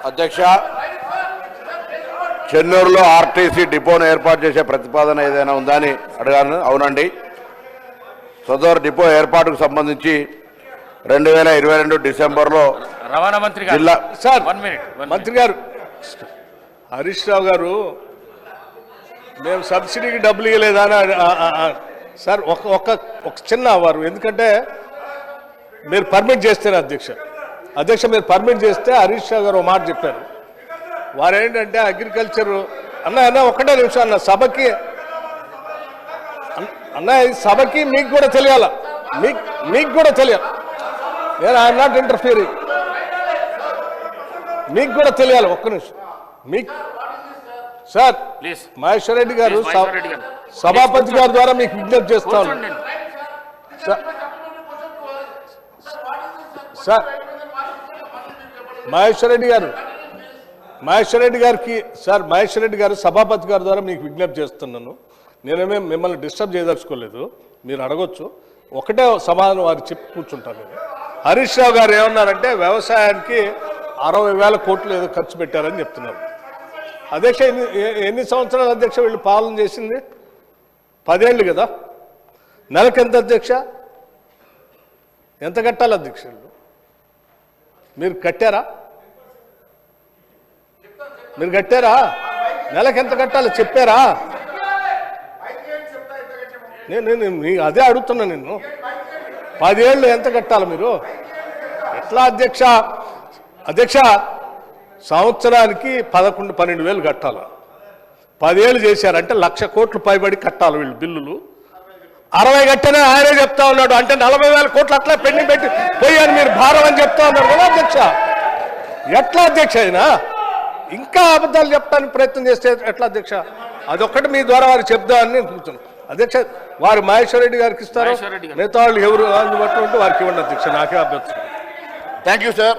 అధ్యక్ష, చెన్నూరులో ఆర్టీసీ డిపోను ఏర్పాటు చేసే ప్రతిపాదన ఏదైనా ఉందా అని అడిగాను. అవునండి. సదరు డిపో ఏర్పాటుకు సంబంధించి 2022 డిసెంబర్లో రవాణా మంత్రి గారు జిల్లా మంత్రి గారు హరీష్ రావు గారు మేము సబ్సిడీకి డబ్బులు ఇవ్వలేదా సార్ ఒక చిన్న వారు, ఎందుకంటే మీరు పర్మిట్ చేస్తేనే అధ్యక్ష మీరు పర్మిట్ చేస్తే హరీష్ రావు గారు ఒక మాట చెప్పారు. వారు ఏంటంటే అగ్రికల్చర్ అన్న ఒకటే నిమిషం అన్న సభకి ఈ సభకి మీకు కూడా తెలియాల, మీకు కూడా తెలియాలి. నేను ఐఎమ్ నాట్ ఇంటర్ఫియరింగ్, మీకు కూడా తెలియాలి. ఒక్క నిమిషం. మీకు సార్ మహేశ్వర్ రెడ్డి గారు సభాపతి గారి ద్వారా మీకు విజ్ఞప్తి చేస్తాను. సార్ మహేశ్వర్ రెడ్డి గారు సభాపతి గారి ద్వారా మీకు విజ్ఞప్తి చేస్తున్నాను. నేనేమే మిమ్మల్ని డిస్టర్బ్ చేయదలుచుకోలేదు, మీరు అడగొచ్చు. ఒకటే సమాధానం వారు చెప్పి కూర్చుంటాను. నేను హరీష్ రావు గారు ఏమన్నారంటే వ్యవసాయానికి 60,000 కోట్లు ఏదో ఖర్చు పెట్టారని చెప్తున్నారు. అధ్యక్ష ఎన్ని సంవత్సరాలు అధ్యక్ష వీళ్ళు పాలన చేసింది? 10 ఏళ్ళు కదా. నెలకు ఎంత అధ్యక్ష? ఎంత కట్టాలి అధ్యక్ష? మీరు కట్టారా? నెలకు ఎంత కట్టాలి చెప్పారా? నేను అదే అడుగుతున్నా. నిన్ను 10 ఏళ్ళు ఎంత కట్టాలి మీరు? ఎట్లా అధ్యక్ష సంవత్సరానికి 11-12 వేలు కట్టాలి. 10 ఏళ్ళు చేశారంటే 1,00,000 కోట్లు పైబడి కట్టాలి వీళ్ళు బిల్లులు. 60 కట్టనే ఆయనే చెప్తా ఉన్నాడు. అంటే 40,000 కోట్లు అట్లా పెండింగ్ పెట్టి పోయాను మీరు భారం అని చెప్తా ఉన్నారు కదా అధ్యక్ష. ఎట్లా అధ్యక్ష అయినా ఇంకా అబద్ధాలు చెప్పడానికి ప్రయత్నం చేస్తే ఎట్లా అధ్యక్ష? అదొక్కటి మీ ద్వారా వారికి చెప్దామని నేను కూర్చున్నాను అధ్యక్ష. వారు మహేశ్వర్ రెడ్డి గారికి ఇస్తారు, మిగతా వాళ్ళు ఎవరు అందుబాటులో ఉంటే వారికి ఇవ్వండి అధ్యక్ష. నాకే అభ్యర్థి. Thank you sir.